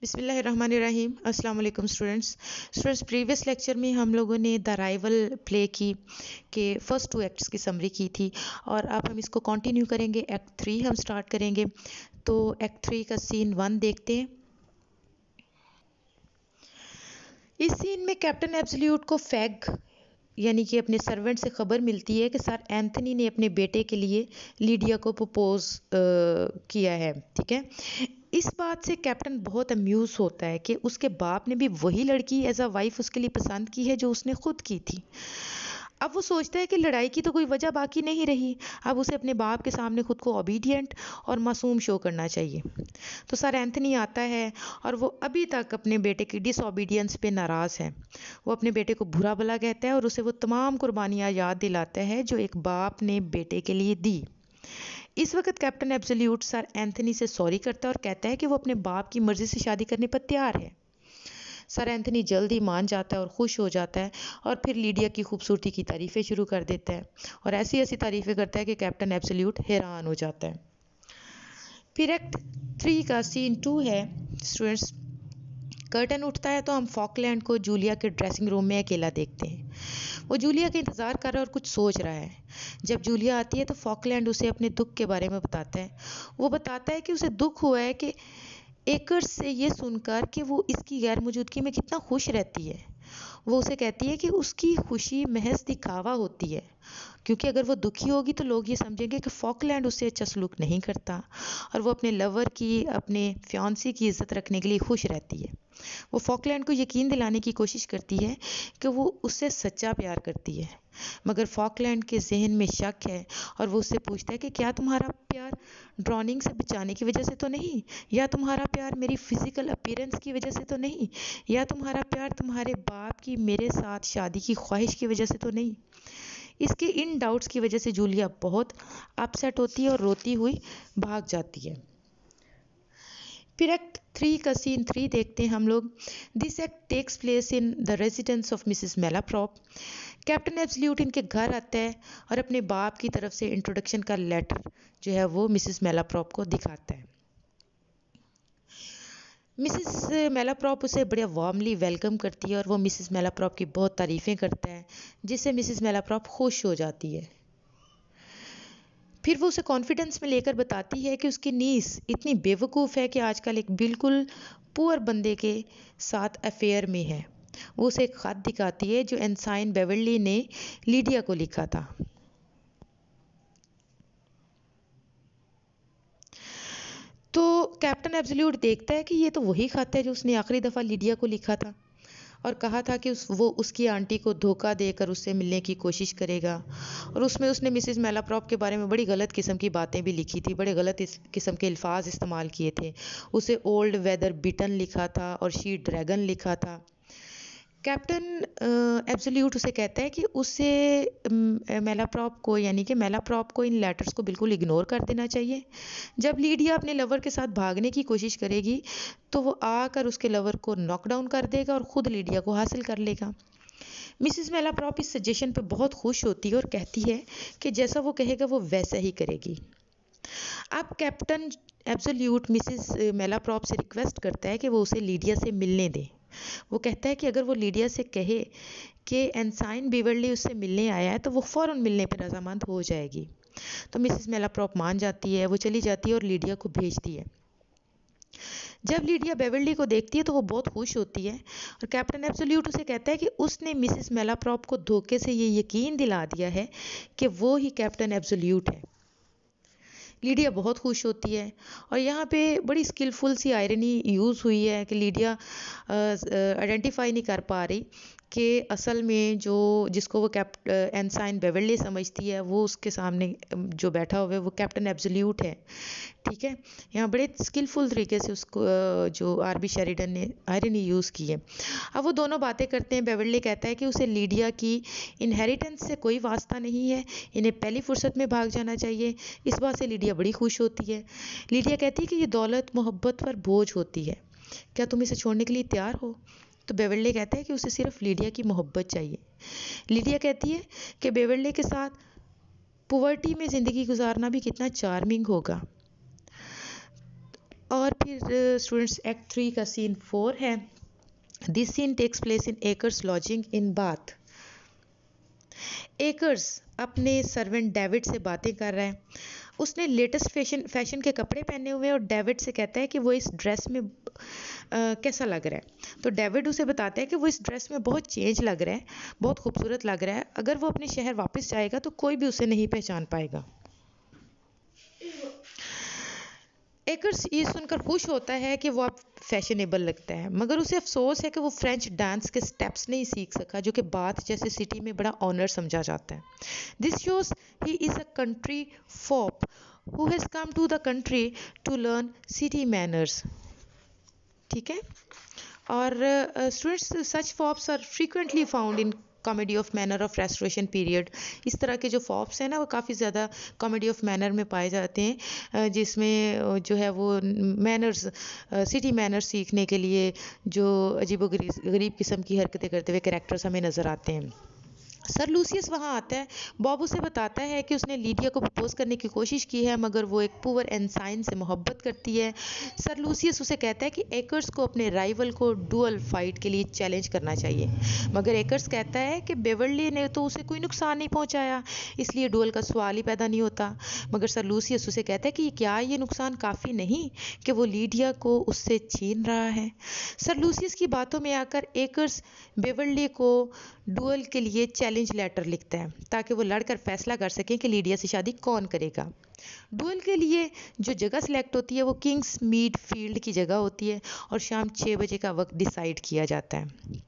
बिस्मिल्लाहिर्रहमानिर्रहीम। अस्सलाम वालेकुम स्टूडेंट्स। प्रीवियस लेक्चर में हम लोगों ने द राइवल प्ले की के फर्स्ट 2 एक्ट्स की समरी की थी और अब हम इसको कंटिन्यू करेंगे। एक्ट 3 हम स्टार्ट करेंगे। तो एक्ट 3 का सीन 1 देखते हैं। इस सीन में कैप्टन एब्सोल्यूट को फैग यानी कि अपने सर्वेंट से खबर मिलती है कि सर एंथनी ने अपने बेटे के लिए लीडिया को प्रपोज किया है। ठीक है, इस बात से कैप्टन बहुत अम्यूज़ होता है कि उसके बाप ने भी वही लड़की एज अ वाइफ उसके लिए पसंद की है जो उसने खुद की थी। अब वो सोचता है कि लड़ाई की तो कोई वजह बाकी नहीं रही, अब उसे अपने बाप के सामने खुद को ओबीडियंट और मासूम शो करना चाहिए। तो सर एंथनी आता है और वो अभी तक अपने बेटे की डिसओबीडियंस पे नाराज़ है। वो अपने बेटे को बुरा भला कहता है और उसे वो तमाम कुर्बानियाँ याद दिलाता है जो एक बाप ने बेटे के लिए दी। इस वक्त कैप्टन एब्सोल्यूट सर एंथनी से सॉरी करता है और कहता है कि वो अपने बाप की मर्ज़ी से शादी करने पर तैयार है। सर एंथनी जल्द ही मान जाता है और खुश हो जाता है और फिर लीडिया की खूबसूरती की तारीफ़ें शुरू कर देता है और ऐसी ऐसी तारीफ़ें करता है कि कैप्टन एब्सोल्यूट हैरान हो जाता है। फिर एक्ट 3 का सीन 2 है स्टूडेंट्स। कर्टन उठता है तो हम फॉकलैंड को जूलिया के ड्रेसिंग रूम में अकेला देखते हैं। वो जूलिया का इंतज़ार कर रहा है और कुछ सोच रहा है। जब जूलिया आती है तो फॉकलैंड उसे अपने दुख के बारे में बताता है। वो बताता है कि उसे दुख हुआ है कि एकर्स से ये सुनकर कि वो इसकी गैर मौजूदगी में कितना खुश रहती है। वो उसे कहती है कि उसकी खुशी महज दिखावा होती है, क्योंकि अगर वो दुखी होगी तो लोग ये समझेंगे कि फॉकलैंड उससे अच्छा सलूक नहीं करता और वो अपने लवर की, अपने फियांसी की इज़्ज़त रखने के लिए खुश रहती है। वो फॉकलैंड को यकीन दिलाने की कोशिश करती है कि वो उससे सच्चा प्यार करती है, मगर फॉकलैंड के जहन में शक है और वो उससे पूछता है कि क्या तुम्हारा प्यार ड्रॉनिंग से बचाने की वजह से तो नहीं, या तुम्हारा प्यार मेरी फिजिकल अपीयरेंस की वजह से तो नहीं, या तुम्हारा प्यार तुम्हारे बाप की मेरे साथ शादी की ख्वाहिश की वजह से तो नहीं। इसके इन डाउट्स की वजह से जूलिया बहुत अपसेट होती है और रोती हुई भाग जाती है। फिर एक्ट 3 का सीन 3 देखते हैं हम लोग। This act takes place in the residence of Mrs Malaprop. Captain Absolute इनके घर आता है और अपने बाप की तरफ से इंट्रोडक्शन का लेटर जो है वो मिसेस मेलाप्रॉप को दिखाता है। मिसेस मेलाप्रॉप उसे बड़े वार्मली वेलकम करती है और वो मिसेस मेलाप्रॉप की बहुत तारीफ़ें करता है, जिससे मिसेस मेलाप्रॉप खुश हो जाती है। फिर वो उसे कॉन्फिडेंस में लेकर बताती है कि उसकी नीस इतनी बेवकूफ़ है कि आजकल एक बिल्कुल पुअर बंदे के साथ अफेयर में है। वो उसे एक ख़त दिखाती है जो एंसाइन बेवर्ली ने लीडिया को लिखा था। तो कैप्टन एब्सोल्यूट देखता है कि ये तो वही ख़त है जो उसने आखिरी दफ़ा लीडिया को लिखा था और कहा था कि वो उसकी आंटी को धोखा देकर उससे मिलने की कोशिश करेगा। और उसमें उसने मिसेस मेलाप्रॉप के बारे में बड़ी गलत किस्म की बातें भी लिखी थी, बड़े गलत किस्म के अल्फाज इस्तेमाल किए थे। उसे ओल्ड वेदर बिटन लिखा था और शी ड्रैगन लिखा था। कैप्टन एब्सोल्यूट उसे कहता है कि उसे मेलाप्रॉप को यानी कि मेलाप्रॉप को इन लेटर्स को बिल्कुल इग्नोर कर देना चाहिए। जब लीडिया अपने लवर के साथ भागने की कोशिश करेगी तो वो आकर उसके लवर को नॉक डाउन कर देगा और ख़ुद लीडिया को हासिल कर लेगा। मिसेस मेलाप्रॉप इस सजेशन पे बहुत खुश होती है और कहती है कि जैसा वो कहेगा वो वैसा ही करेगी। अब कैप्टन एब्सोल्यूट मिसेस मेलाप्रॉप से रिक्वेस्ट करता है कि वो उसे लीडिया से मिलने दे। वो कहता है कि अगर वो लीडिया से कहे कि एंसाइन बेवर्ली उससे मिलने आया है तो वो फ़ौरन मिलने पर रजामंद हो जाएगी। तो मिसेस मेलाप्रॉप मान जाती है, वो चली जाती है और लीडिया को भेजती है। जब लीडिया बेवर्ली को देखती है तो वो बहुत खुश होती है और कैप्टन एब्सोल्यूट उसे कहता है कि उसने मिसेस मेलाप्रॉप को धोखे से ये यकीन दिला दिया है कि वो ही कैप्टन एब्सोल्यूट है। लीडिया बहुत खुश होती है और यहाँ पे बड़ी स्किलफुल सी आयरनी यूज़ हुई है कि लीडिया आइडेंटिफाई नहीं कर पा रही कि असल में जिसको वो एंसाइन बेवर्ली समझती है वो उसके सामने जो बैठा हुआ है वो कैप्टन एब्सोल्यूट है। ठीक है, यहाँ बड़े स्किलफुल तरीके से उसको जो आरबी शेरिडन ने आयरनी यूज़ की है। अब वो दोनों बातें करते हैं। बेवर्ली कहता है कि उसे लीडिया की इनहेरिटेंस से कोई वास्ता नहीं है, इन्हें पहली फुर्सत में भाग जाना चाहिए। इस बात से लीडिया बड़ी खुश होती है। लीडिया कहती है कि ये दौलत मोहब्बत पर बोझ होती है, क्या तुम इसे छोड़ने के लिए तैयार हो? तो बेवर्ली कहता है कि उसे सिर्फ लीडिया की मोहब्बत चाहिए। लीडिया कहती है कि बेवर्ली के साथ पुवर्टी में ज़िंदगी गुजारना भी कितना चार्मिंग होगा। और फिर स्टूडेंट्स एक्ट 3 का सीन 4 है। This scene takes place in Acres lodging in Bath. Acres अपने सर्वेंट डेविड से बातें कर रहा है। उसने लेटेस्ट फैशन के कपड़े पहने हुए हैं और डेविड से कहता है कि वो इस ड्रेस में कैसा लग रहा है। तो डेविड उसे बताता है कि वो इस ड्रेस में बहुत चेंज लग रहा है, बहुत खूबसूरत लग रहा है। अगर वो अपने शहर वापस जाएगा तो कोई भी उसे नहीं पहचान पाएगा। एकर्स ये सुनकर खुश होता है कि वो अब फैशनेबल लगता है, मगर उसे अफसोस है कि वो फ्रेंच डांस के स्टेप्स नहीं सीख सका, जो कि बाथ जैसे सिटी में बड़ा ऑनर समझा जाता है। This shows he is a country fop who has come to the country to learn city manners. ठीक है। और students such fops are frequently found in comedy of manner of Restoration period. इस तरह के जो फॉप्स हैं ना वो काफ़ी ज़्यादा कॉमेडी ऑफ मैनर में पाए जाते हैं, जिसमें जो है वो मैनर्स, सिटी मैनर्स सीखने के लिए जो अजीबो गरीब किस्म की हरकतें करते हुए कैरेक्टर्स हमें नज़र आते हैं। सर लूसियस वहाँ आता है। बॉब उसे बताता है कि उसने लीडिया को प्रपोज करने की कोशिश की है, मगर वो एक पुअर एनसाइन से मोहब्बत करती है। सर लूसियस उसे कहता है कि एकर्स को अपने राइवल को डुअल फाइट के लिए चैलेंज करना चाहिए, मगर एकर्स कहता है कि बेवर्ली ने तो उसे कोई नुकसान नहीं पहुंचाया, इसलिए डुअल का सवाल ही पैदा नहीं होता। मगर सर लूसियस उसे कहता है कि क्या ये नुकसान काफ़ी नहीं कि वो लीडिया को उससे छीन रहा है। सर लूसियस की बातों में आकर एकर्स बेवर्ली को डुअल के लिए चैलेंज लेटर लिखता है ताकि वो लड़कर फैसला कर सकें कि लीडिया से शादी कौन करेगा। डुअल के लिए जो जगह सेलेक्ट होती है वो किंग्स मीड फील्ड की जगह होती है और शाम 6 बजे का वक्त डिसाइड किया जाता है।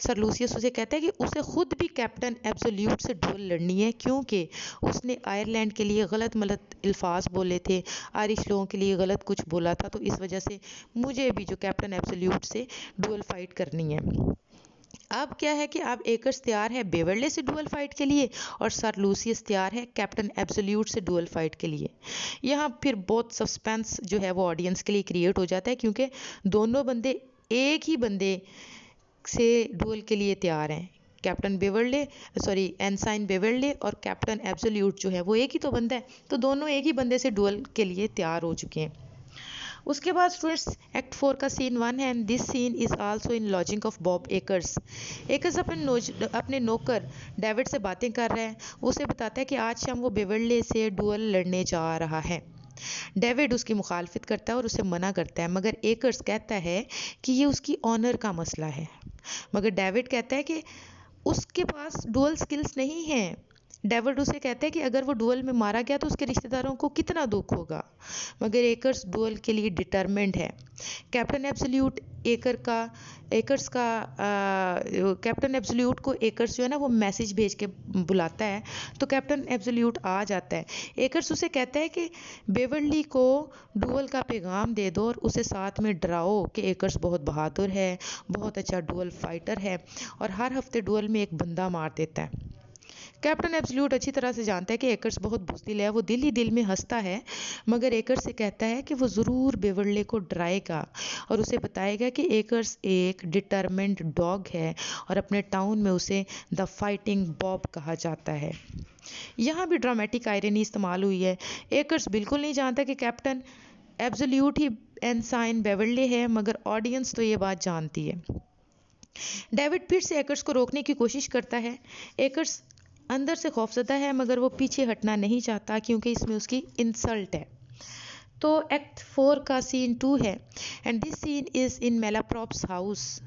सर लूसियस उसे कहता है कि उसे खुद भी कैप्टन एब्सोल्यूट से डुअल लड़नी है, क्योंकि उसने आयरलैंड के लिए गलत मलत अल्फाज बोले थे, आयरिश लोगों के लिए गलत कुछ बोला था, तो इस वजह से मुझे भी जो कैप्टन एब्सोल्यूट से डुअल फाइट करनी है। अब क्या है कि अब एकर्स तैयार है बेवर्ले से डुअल फाइट के लिए और सर लूसियस तैयार है कैप्टन एब्सोल्यूट से डुअल फाइट के लिए। यहाँ फिर बहुत सस्पेंस जो है वो ऑडियंस के लिए क्रिएट हो जाता है, क्योंकि दोनों बंदे एक ही बंदे से डुअल के लिए तैयार हैं। कैप्टन बेवर्ले, सॉरी एनसाइन बेवर्ले और कैप्टन एब्सोल्यूट जो है वो एक ही तो बंदा है, तो दोनों एक ही बंदे से डुअल के लिए तैयार हो चुके हैं। उसके बाद स्टूडेंट्स एक्ट 4 का सीन 1 है and this scene is also in lodging of Bob Acres. Acres अपने नौकर डेविड से बातें कर रहा है। वो उसे बताता है कि आज शाम वो बेवर्ले से डुअल लड़ने जा रहा है। डेविड उसकी मुखालफत करता है और उसे मना करता है, मगर एकर्स कहता है कि ये उसकी ऑनर का मसला है। मगर डेविड कहता है कि उसके पास डुअल स्किल्स नहीं हैं। डेविड उसे कहता है कि अगर वो डुअल में मारा गया तो उसके रिश्तेदारों को कितना दुख होगा, मगर एकर्स डुअल के लिए डिटरमेंट है। कैप्टन एब्सोल्यूट कैप्टन एब्सोल्यूट को एकर्स जो है ना वो मैसेज भेज के बुलाता है, तो कैप्टन एब्सोल्यूट आ जाता है। एकर्स उसे कहता है कि बेवर्ली को डुअल का पैगाम दे दो और उसे साथ में डराओ कि एकर्स बहुत बहादुर है, बहुत अच्छा डुअल फाइटर है और हर हफ्ते डुअल में एक बंदा मार देता है। कैप्टन एब्सोल्यूट अच्छी तरह से जानता है कि एकर्स बहुत बुज़दिल है, वो दिल ही दिल में हंसता है, मगर एकर्स से कहता है कि वो ज़रूर बेवर्ले को डराएगा और उसे बताएगा कि एकर्स एक डिटरमेंट डॉग है और अपने टाउन में उसे द फाइटिंग बॉब कहा जाता है। यहाँ भी ड्रामेटिक आयरनी इस्तेमाल हुई है। एकर्स बिल्कुल नहीं जानता कि कैप्टन एब्सोल्यूट ही एनसाइन बेवर्ले है, मगर ऑडियंस तो ये बात जानती है। डेविड फिर से एकर्स को रोकने की कोशिश करता है। एकर्स अंदर से खौफजदा है, मगर वो पीछे हटना नहीं चाहता क्योंकि इसमें उसकी इंसल्ट है। तो एक्ट 4 का सीन 2 है and this scene is in Malaprop's house.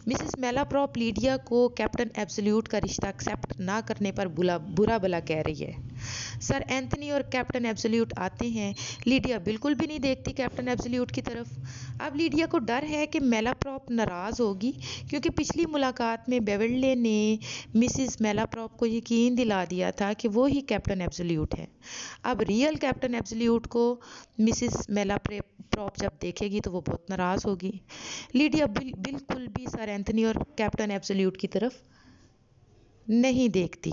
Mrs Malaprop Lydia को कैप्टन एब्सोल्यूट का रिश्ता एक्सेप्ट ना करने पर बुरा भला कह रही है। सर एंथनी और कैप्टन एब्सोल्यूट आते हैं। लीडिया बिल्कुल भी नहीं देखती कैप्टन एब्सोल्यूट की तरफ। अब लीडिया को डर है कि मेलाप्रॉप नाराज़ होगी, क्योंकि पिछली मुलाकात में बेवर्ले ने मिसेस मेलाप्रॉप को यकीन दिला दिया था कि वो ही कैप्टन एब्सोल्यूट है। अब रियल कैप्टन एब्सोल्यूट को मिसेस मेलाप्रॉप जब देखेगी तो वो बहुत नाराज़ होगी। लीडिया बिल्कुल भी सर एंथनी और कैप्टन एब्सोल्यूट की तरफ नहीं देखती।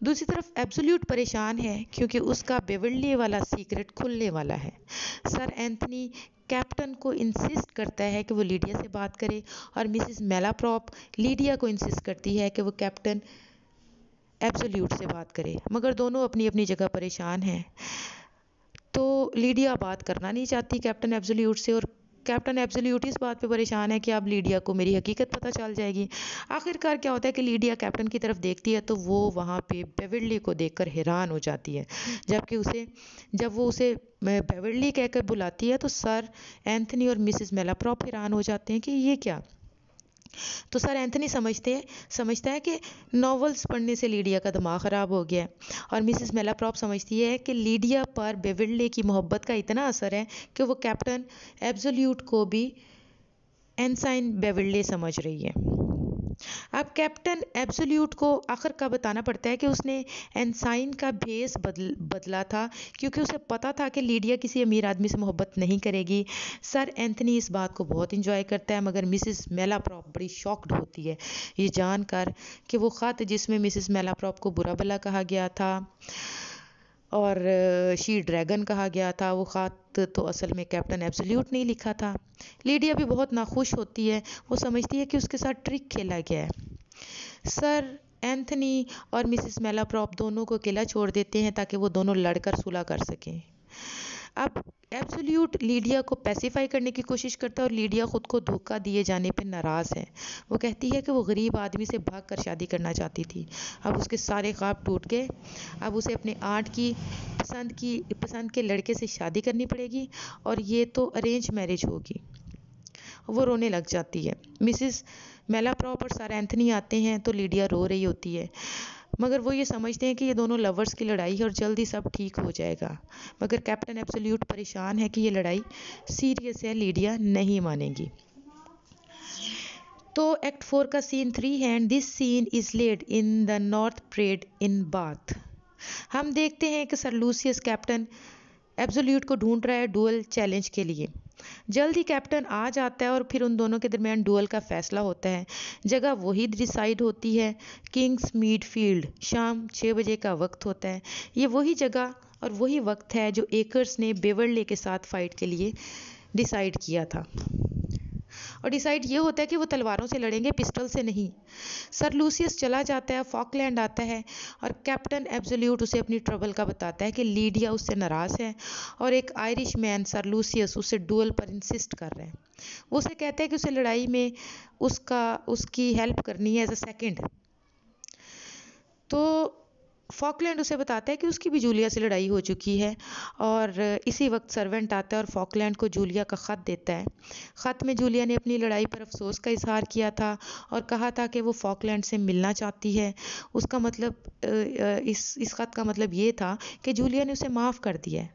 दूसरी तरफ एब्सोल्यूट परेशान है क्योंकि उसका बेवर्ली वाला सीक्रेट खुलने वाला है। सर एंथनी कैप्टन को इंसिस्ट करता है कि वो लीडिया से बात करे और मिसेस मेलाप्रॉप लीडिया को इंसिस्ट करती है कि वो कैप्टन एब्सोल्यूट से बात करे, मगर दोनों अपनी अपनी जगह परेशान हैं। तो लीडिया बात करना नहीं चाहती कैप्टन एब्सोल्यूट से, और कैप्टन एब्सोल्यूट इस बात पे परेशान है कि अब लीडिया को मेरी हकीकत पता चल जाएगी। आखिरकार क्या होता है कि लीडिया कैप्टन की तरफ देखती है तो वो वहाँ पे बेवर्ली को देखकर हैरान हो जाती है। जब वो उसे बेवर्ली कहकर बुलाती है तो सर एंथनी और मिसेस मेलाप्रॉप हैरान हो जाते हैं कि ये क्या। तो सर एंथनी समझता है कि नॉवेल्स पढ़ने से लीडिया का दिमाग ख़राब हो गया है, और मिसेस मेलाप्रॉप समझती है कि लीडिया पर बेवर्ली की मोहब्बत का इतना असर है कि वो कैप्टन एब्सोल्यूट को भी एनसाइन बेवर्ली समझ रही है। अब कैप्टन एब्सोल्यूट को आखिर का बताना पड़ता है कि उसने एनसाइन का भेस बदला था क्योंकि उसे पता था कि लीडिया किसी अमीर आदमी से मोहब्बत नहीं करेगी। सर एंथनी इस बात को बहुत इंजॉय करता है, मगर मिसेस मेलाप्रॉप बड़ी शॉक्ड होती है ये जानकर कि वो ख़त जिसमें मिसेस मेलाप्रॉप को बुरा भला कहा गया था और शी ड्रैगन कहा गया था, वो ख़त तो असल में कैप्टन एब्सोल्यूट नहीं लिखा था। लीडिया भी बहुत नाखुश होती है, वो समझती है कि उसके साथ ट्रिक खेला गया है। सर एंथनी और मिसेस मेलाप्रॉप दोनों को अकेला छोड़ देते हैं ताकि वो दोनों लड़कर सुलह कर सकें। अब एब्सोल्यूट लीडिया को पैसिफाई करने की कोशिश करता है और लीडिया खुद को धोखा दिए जाने पर नाराज़ है। वो कहती है कि वो गरीब आदमी से भागकर शादी करना चाहती थी, अब उसके सारे ख्वाब टूट गए, अब उसे अपने आंट की पसंद के लड़के से शादी करनी पड़ेगी और ये तो अरेंज मैरिज होगी। वो रोने लग जाती है। मिसेस मेलाप्रॉप और सर एंथनी आते हैं तो लीडिया रो रही होती है, मगर वो ये समझते हैं कि ये दोनों लवर्स की लड़ाई है और जल्दी सब ठीक हो जाएगा। मगर कैप्टन एब्सोल्यूट परेशान है कि ये लड़ाई सीरियस है, लीडिया नहीं मानेगी। तो एक्ट 4 का सीन 3 है and this scene is laid in the North Parade in Bath. हम देखते हैं कि सर लूसियस कैप्टन एब्सोल्यूट को ढूंढ रहा है डुअल चैलेंज के लिए। जल्द ही कैप्टन आ जाता है और फिर उन दोनों के दरमियान डुअल का फैसला होता है। जगह वही डिसाइड होती है, किंग्स मीड फील्ड, शाम 6 बजे का वक्त होता है। ये वही जगह और वही वक्त है जो एकर्स ने बेवर्ले के साथ फाइट के लिए डिसाइड किया था, और डिसाइड ये होता है कि वो तलवारों से लड़ेंगे, पिस्टल से नहीं। सर लूसियस चला जाता है, फॉकलैंड आता है और कैप्टन एब्सोल्यूट उसे अपनी ट्रबल का बताता है कि लीडिया उससे नाराज़ है और एक आयरिश मैन सर लूसियस उसे डुअल पर इंसिस्ट कर रहे हैं। वो उसे कहते हैं कि उसे लड़ाई में उसकी हेल्प करनी है एज अ सेकेंड। तो फॉकलैंड उसे बताता है कि उसकी भी जूलिया से लड़ाई हो चुकी है, और इसी वक्त सर्वेंट आता है और फॉकलैंड को जूलिया का ख़त देता है। ख़त में जूलिया ने अपनी लड़ाई पर अफसोस का इजहार किया था और कहा था कि वो फॉकलैंड से मिलना चाहती है। उसका मतलब इस ख़त का मतलब ये था कि जूलिया ने उसे माफ़ कर दिया है,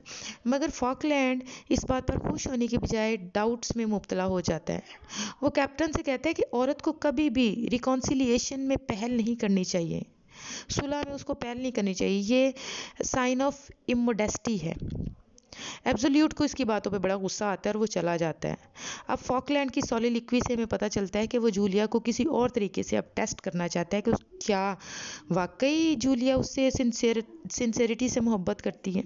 मगर फॉकलैंड इस बात पर खुश होने की बजाय डाउट्स में मुब्तला हो जाता है। वो कैप्टन से कहता है कि औरत को कभी भी रिकॉन्सिलिएशन में पहल नहीं करनी चाहिए, सुलह में उसको पहल नहीं करनी चाहिए, ये साइन ऑफ इमोडेस्टी है। एब्सोल्यूट को इसकी बातों पे बड़ा गुस्सा आता है और वो चला जाता है। अब फॉकलैंड की सॉलिलिक्वी से हमें पता चलता है कि वो जूलिया को किसी और तरीके से अब टेस्ट करना चाहता है कि क्या वाकई जूलिया उससे सिंसेरिटी से मोहब्बत करती है।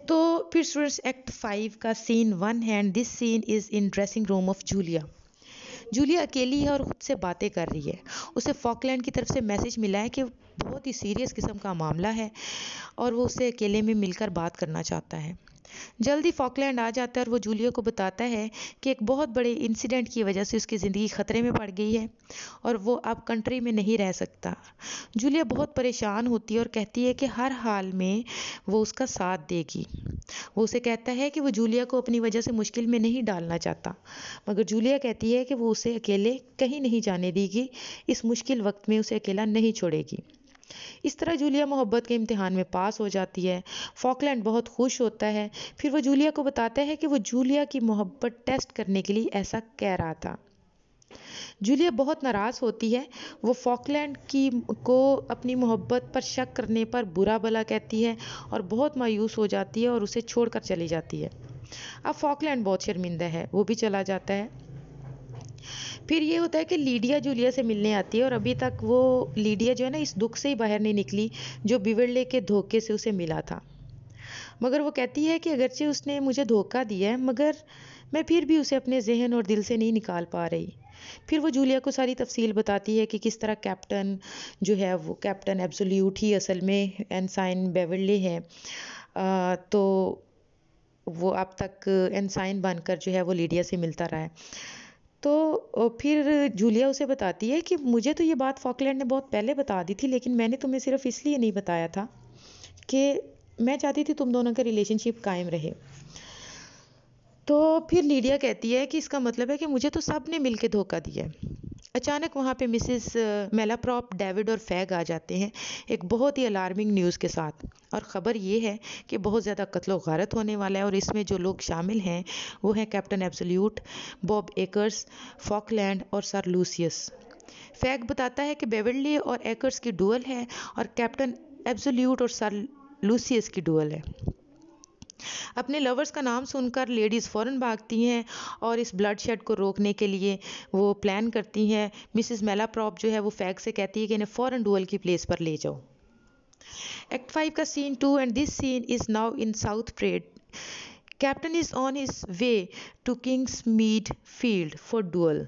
तो फिर स्टूडेंट्स एक्ट 5 का सीन 1 है and this scene is in dressing room of Julia. Julia अकेली है और खुद से बातें कर रही है। उसे फॉकलैंड की तरफ से मैसेज मिला है कि बहुत ही सीरियस किस्म का मामला है और वो उसे अकेले में मिलकर बात करना चाहता है। जल्दी फॉकलैंड आ जाता है और वो जूलिया को बताता है कि एक बहुत बड़े इंसिडेंट की वजह से उसकी ज़िंदगी ख़तरे में पड़ गई है और वो अब कंट्री में नहीं रह सकता। जूलिया बहुत परेशान होती है और कहती है कि हर हाल में वो उसका साथ देगी। वो उसे कहता है कि वो जूलिया को अपनी वजह से मुश्किल में नहीं डालना चाहता, मगर जूलिया कहती है कि वो उसे अकेले कहीं नहीं जाने देगी, इस मुश्किल वक्त में उसे अकेला नहीं छोड़ेगी। इस तरह जूलिया मोहब्बत के इम्तिहान में पास हो जाती है। फॉकलैंड बहुत खुश होता है। फिर वो जूलिया को बताता है कि वो जूलिया की मोहब्बत टेस्ट करने के लिए ऐसा कह रहा था। जूलिया बहुत नाराज़ होती है। वो फॉकलैंड को अपनी मोहब्बत पर शक करने पर बुरा भला कहती है और बहुत मायूस हो जाती है और उसे छोड़कर चली जाती है। अब फॉकलैंड बहुत शर्मिंदा है, वो भी चला जाता है। फिर ये होता है कि लीडिया जूलिया से मिलने आती है और अभी तक वो लीडिया जो है ना इस दुख से ही बाहर नहीं निकली जो बेवर्ले के धोखे से उसे मिला था। मगर वो कहती है कि अगरचे उसने मुझे धोखा दिया है, मगर मैं फिर भी उसे अपने जहन और दिल से नहीं निकाल पा रही। फिर वो जूलिया को सारी तफसील बताती है कि किस तरह कैप्टन जो है वो कैप्टन एब्सोल्यूट ही असल में एनसाइन बेवर्ले है। तो वो अब तक एनसाइन बनकर जो है वो लीडिया से मिलता रहा है। तो फिर जूलिया उसे बताती है कि मुझे तो ये बात फॉकलैंड ने बहुत पहले बता दी थी, लेकिन मैंने तुम्हें सिर्फ इसलिए नहीं बताया था कि मैं चाहती थी तुम दोनों का रिलेशनशिप कायम रहे। तो फिर लीडिया कहती है कि इसका मतलब है कि मुझे तो सब ने मिलके धोखा दिया है। अचानक वहाँ पे मिसेस मेलाप्रॉप, डेविड और फैग आ जाते हैं एक बहुत ही अलार्मिंग न्यूज़ के साथ। और ख़बर ये है कि बहुत ज़्यादा कत्लो गारत होने वाला है, और इसमें जो लोग शामिल हैं वो हैं captain absolute, Bob acres, Falkland और सर लूसियस। फैग बताता है कि बेवर्ली और एकर्स की डुअल है और कैप्टन एब्सोल्यूट और सर लूसियस की डुअल है। अपने लवर्स का नाम सुनकर लेडीज़ फ़ौरन भागती हैं और इस ब्लड शेड को रोकने के लिए वो प्लान करती हैं। मिसेस मेलाप्रॉप जो है वो फैग से कहती है कि इन्हें फ़ौरन डुअल की प्लेस पर ले जाओ। एक्ट 5 का scene 2 and this scene is now in South Parade. Captain is on his way to Kingsmead field for duel.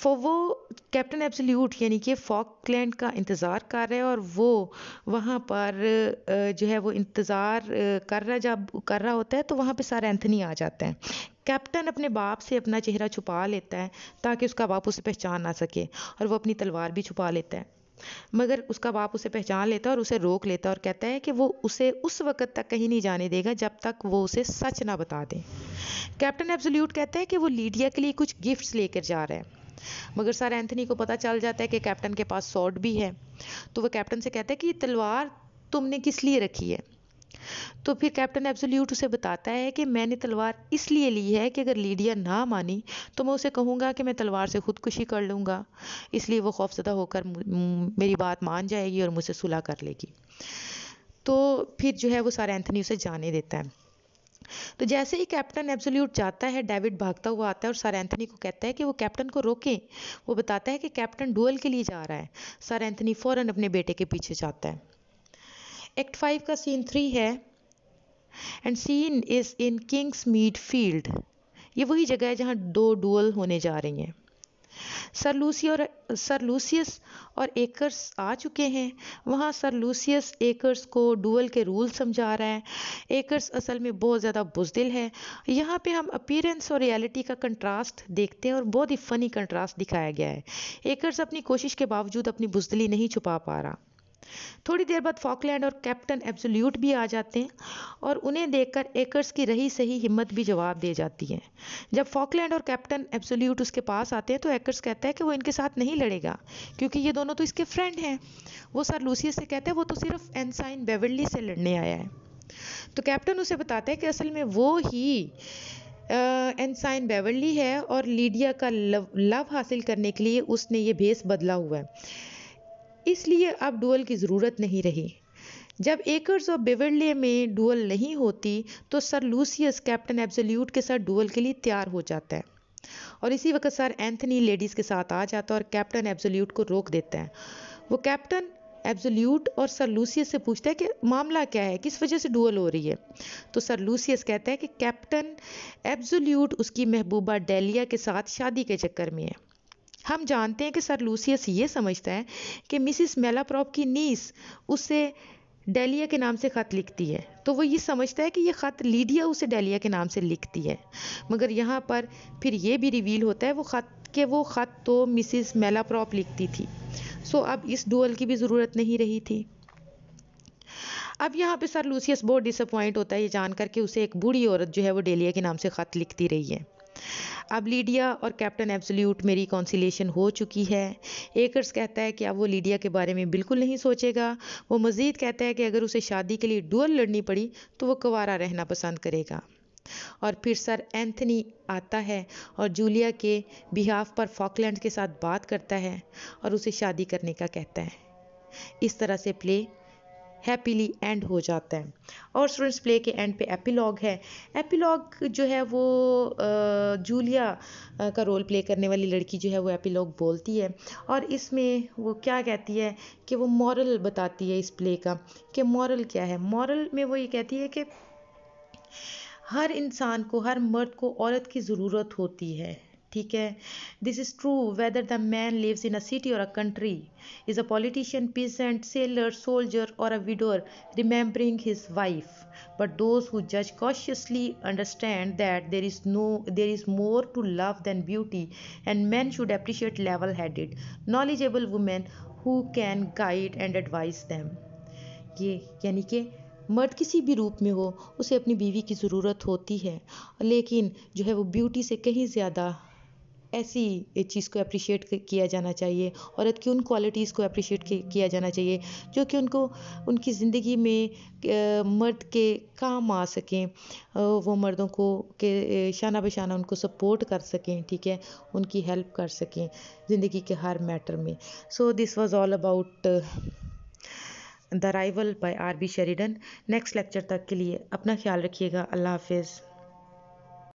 वो कैप्टन एब्सोल्यूट यानी कि फॉकलैंड का इंतज़ार कर रहे हैं, और वो वहाँ पर जो है वो इंतज़ार जब कर रहा होता है तो वहाँ पे सर एंथनी आ जाता है। कैप्टन अपने बाप से अपना चेहरा छुपा लेता है ताकि उसका बाप उसे पहचान ना सके, और वो अपनी तलवार भी छुपा लेता है। मगर उसका बाप उसे पहचान लेता है और उसे रोक लेता है और कहता है कि वो उसे उस वक़्त तक कहीं नहीं जाने देगा जब तक वो उसे सच ना बता दे। कैप्टन एब्सोल्यूट कहता है कि वो लीडिया के लिए कुछ गिफ्ट्स लेकर जा रहा है, मगर सर एंथनी को पता चल जाता है कि कैप्टन के पास सॉर्ड भी है। तो वो कैप्टन से कहता है कि ये तलवार तुमने किस लिए रखी है। तो फिर कैप्टन एब्सोल्यूट उसे बताता है कि मैंने तलवार इसलिए ली है कि अगर लीडिया ना मानी तो मैं उसे कहूँगा कि मैं तलवार से खुदकुशी कर लूँगा, इसलिए वो खौफजदा होकर मेरी बात मान जाएगी और मुझसे सुलह कर लेगी। तो फिर जो है वो सर एंथनी उसे जाने देता है। तो जैसे ही कैप्टन एब्सोल्यूट जाता है, डेविड भागता हुआ आता है और सर एंथनी को कहता है कि वो कैप्टन को रोके। वो बताता है कि कैप्टन डुअल के लिए जा रहा है। सर एंथनी फ़ौरन अपने बेटे के पीछे जाता है। एक्ट 5 का सीन 3 है and scene is in Kingsmead field. ये वही जगह है जहाँ 2 डुअल होने जा रही हैं। सर लूसियस और एकर्स आ चुके हैं। वहाँ सर लूसियस एकर्स को डुअल के रूल समझा रहा है। एकर्स असल में बहुत ज़्यादा बुज़दिल है। यहाँ पे हम अपीयरेंस और रियलिटी का कंट्रास्ट देखते हैं और बहुत ही फ़नी कंट्रास्ट दिखाया गया है। एकर्स अपनी कोशिश के बावजूद अपनी बुज़दिली नहीं छुपा पा रहा। थोड़ी देर बाद फॉकलैंड और कैप्टन एब्सोल्यूट भी आ जाते हैं और उन्हें देखकर एकर्स की रही सही हिम्मत भी जवाब दे जाती है। जब फॉकलैंड और कैप्टन एब्सोल्यूट उसके पास आते हैं तो एकर्स कहता है कि वो इनके साथ नहीं लड़ेगा क्योंकि ये दोनों तो इसके फ्रेंड हैं। वो सर लूसियस से कहता है वो तो सिर्फ एनसाइन बेवर्ली से लड़ने आया है। तो कैप्टन उसे बताता है कि असल में वो ही एनसाइन बेवर्ली है और लीडिया का लव हासिल करने के लिए उसने ये भेस बदला हुआ है, इसलिए अब डुअल की ज़रूरत नहीं रही। जब एकर्स और बेवर्ले में डुअल नहीं होती तो सर लूसियस कैप्टन एब्सोल्यूट के साथ डुअल के लिए तैयार हो जाता है, और इसी वक्त सर एंथनी लेडीज़ के साथ आ जाता है और कैप्टन एब्सोल्यूट को रोक देता है। वो कैप्टन एब्सोल्यूट और सर लूसियस से पूछता है कि मामला क्या है, किस वजह से डुअल हो रही है। तो सर लूसियस कहता है कि कैप्टन एब्सोल्यूट उसकी महबूबा डेलिया के साथ शादी के चक्कर में है। हम जानते हैं कि सर लूसियस ये समझता है कि मिसिस मेलाप्रॉप की नीस उसे डेलिया के नाम से ख़त लिखती है, तो वो ये समझता है कि ये ख़त लीडिया उसे डेलिया के नाम से लिखती है। मगर यहाँ पर फिर ये भी रिवील होता है वो ख़त तो मिसिस मेलाप्रॉप लिखती थी। सो अब इस डुअल की भी ज़रूरत नहीं रही थी। अब यहाँ पे सर लूसियस बहुत डिसअपॉइंट होता है ये जानकर कि उसे एक बूढ़ी औरत जो है वो डेलिया के नाम से ख़त लिखती रही है। अब लीडिया और कैप्टन एब्सोल्यूट में रिकॉन्सिलिएशन हो चुकी है। एकर्स कहता है कि अब वो लीडिया के बारे में बिल्कुल नहीं सोचेगा। वो मज़ीद कहता है कि अगर उसे शादी के लिए डुअल लड़नी पड़ी तो वो कुंवारा रहना पसंद करेगा। और फिर सर एंथनी आता है और जूलिया के बिहाफ पर फॉकलैंड के साथ बात करता है और उसे शादी करने का कहता है। इस तरह से प्ले हैप्पीली एंड हो जाता है। और स्टूडेंट्स प्ले के एंड पे एपिलॉग है। एपिलॉग जो है वो जूलिया का रोल प्ले करने वाली लड़की जो है वो एपिलॉग बोलती है और इसमें वो क्या कहती है कि वो मॉरल बताती है इस प्ले का, कि मॉरल क्या है। मॉरल में वो ये कहती है कि हर इंसान को, हर मर्द को औरत की ज़रूरत होती है, ठीक है। This is true whether the man lives in a city और a country, is a politician, peasant, sailor, soldier or a widower remembering his wife. But those who judge cautiously understand that there is more to love than beauty, and men should appreciate level-headed, knowledgeable women who can guide and advise them. ये यानी कि मर्द किसी भी रूप में हो, उसे अपनी बीवी की ज़रूरत होती है, लेकिन जो है वो ब्यूटी से कहीं ज़्यादा ऐसी चीज़ को अप्रिशिएट किया जाना चाहिए, औरत की उन क्वालिटीज़ को अप्रिशिएट किया जाना चाहिए जो कि उनको उनकी ज़िंदगी में मर्द के काम आ सकें। वो मर्दों को के शाना बशाना उनको सपोर्ट कर सकें, ठीक है, उनकी हेल्प कर सकें ज़िंदगी के हर मैटर में। So this was all about the Rivals by R B Sheridan. Next lecture तक के लिए अपना ख्याल रखिएगा। अल्लाह हाफिज़।